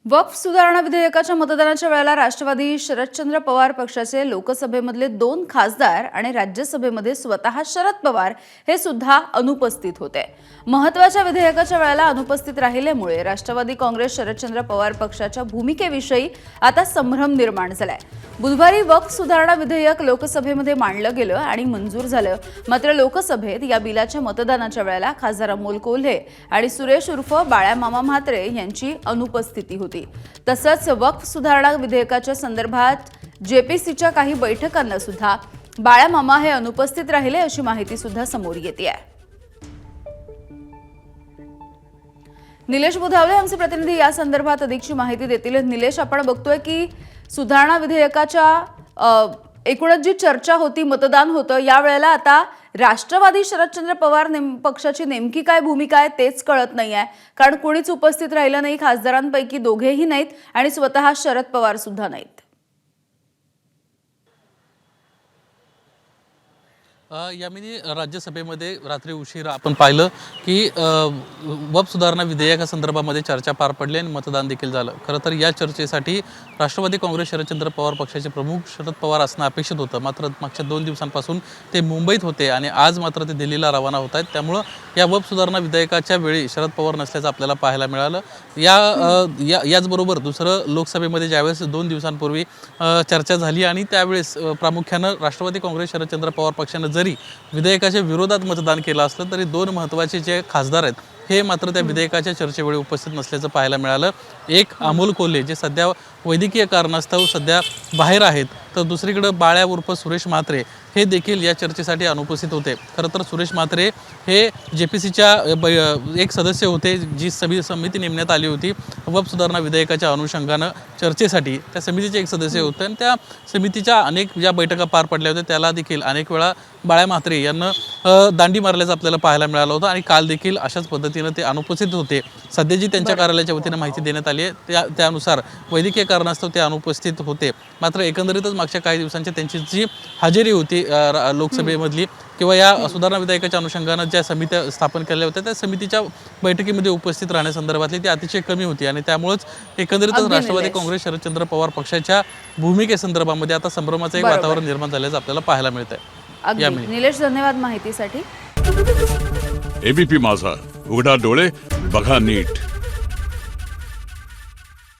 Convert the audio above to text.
वक्फ सुधारणा विधेयकाच्या मतदानाच्या वेळेला राष्ट्रवादी शरदचंद्र पवार पक्षाचे लोकसभेमधले 2 खासदार आणि राज्यसभेमध्ये स्वतः शरद पवार हे सुद्धा अनुपस्थित होते। महत्त्वाच्या विधेयकाच्या वेळेला अनुपस्थित राहिल्यामुळे राष्ट्रवादी काँग्रेस शरदचंद्र पवार पक्षाच्या भूमिकेविषयी आता संभ्रम निर्माण झालाय। बुधवारी वक्फ सुधारणा विधेयक लोकसभेमध्ये मांडलं गेलं आणि मंजूर झालं, मात्र लोकसभेत या बिलाच्या मतदानाच्या वेळेला खासदार अमोल कोल्हे आणि सुरेश उर्फ बाळ्या मामा म्हात्रे यांची अनुपस्थिती होती। तसंच वक्फ सुधारणा विधेयकाच्या संदर्भात जेपीसीच्या काही बैठकांना सुद्धा बाळ्या मामा हे अनुपस्थित राहिले अशी माहिती सुद्धा समोर येते आहे। निलेश बुधावले आमचे प्रतिनिधी या संदर्भात अधिकची माहिती देतील। निलेश, आपण बघतोय की सुधारणा विधेयकाच्या एकूणच जी चर्चा होती, मतदान होतं, या वेळेला आता राष्ट्रवादी शरदचंद्र पवार पक्षाची नेमकी काय भूमिका आहे तेच कळत नाहीये, कारण कोणीच उपस्थित राहिलं नाही। खासदारांपैकी दोघेही नाहीत आणि स्वतः शरद पवार सुद्धा नाहीत। यामिनी राज्यसभेमध्ये रात्री उशिरा आपण पाहिलं की वक्फ सुधारणा विधेयकासंदर्भामध्ये चर्चा पार पडली आणि मतदान देखील झालं। खरं तर या चर्चेसाठी राष्ट्रवादी काँग्रेस शरदचंद्र पवार पक्षाचे प्रमुख शरद पवार असणं अपेक्षित होतं, मात्र मागच्या 2 दिवसांपासून ते मुंबईत होते आणि आज मात्र ते दिल्लीला रवाना होत आहेत। त्यामुळं या वक्फ सुधारणा विधेयकाच्या वेळी शरद पवार नसल्याचं आपल्याला पाहायला मिळालं। याचबरोबर दुसरं लोकसभेमध्ये ज्यावेळेस 2 दिवसांपूर्वी चर्चा झाली आणि त्यावेळेस प्रामुख्यानं राष्ट्रवादी काँग्रेस शरदचंद्र पवार पक्षानं जरी विधेयकाच्या विरोधात मतदान केलं असलं तरी 2 महत्त्वाचे जे खासदार आहेत हे मात्र त्या विधेयकाच्या चर्चेवेळी उपस्थित नसल्याचं पाहायला मिळालं। एक अमोल कोल्हे जे सध्या वैद्यकीय कारणास्तव सध्या बाहेर आहेत, तर दुसरीकडे बाळ्या उर्फ सुरेश म्हात्रे हे देखील या चर्चेसाठी अनुपस्थित होते। खरं तर सुरेश म्हात्रे हे जेपीसीच्या एक सदस्य होते, जी समिती नेमण्यात आली होती वक्फ सुधारणा विधेयकाच्या अनुषंगानं चर्चेसाठी। त्या समितीचे एक सदस्य होते आणि त्या समितीच्या अनेक ज्या बैठका पार पडल्या होत्या त्याला देखील अनेक वेळा बाळ्या म्हात्रे यांना दांडी मारल्याचं आपल्याला पाहायला मिळालं होतं आणि काल देखील अशाच पद्धतीनं ते अनुपस्थित होते। सध्या जी त्यांच्या कार्यालयाच्या वतीनं माहिती देण्यात आली आहे त्यानुसार वैद्यकीय कारणास्तव ते अनुपस्थित होते। मात्र एकंदरीतच मागच्या काही दिवसांची त्यांची जी हजेरी होती लोकसभेमधली किंवा या सुधारणा विधेयकाच्या अनुषंगानं ज्या समित्या स्थापन केल्या होत्या त्या समितीच्या बैठकीमध्ये उपस्थित राहण्यासंदर्भातली ती अतिशय कमी होती आणि त्यामुळेच एकंदरीतच राष्ट्रवादी काँग्रेस शरदचंद्र पवार पक्षाच्या भूमिकेसंदर्भामध्ये आता संभ्रमाचं एक वातावरण निर्माण झाल्याचं आपल्याला पाहायला मिळतंय। निलेश, धन्यवाद माहितीसाठी। एबीपी माझा, उघडा डोळे बघा नीट।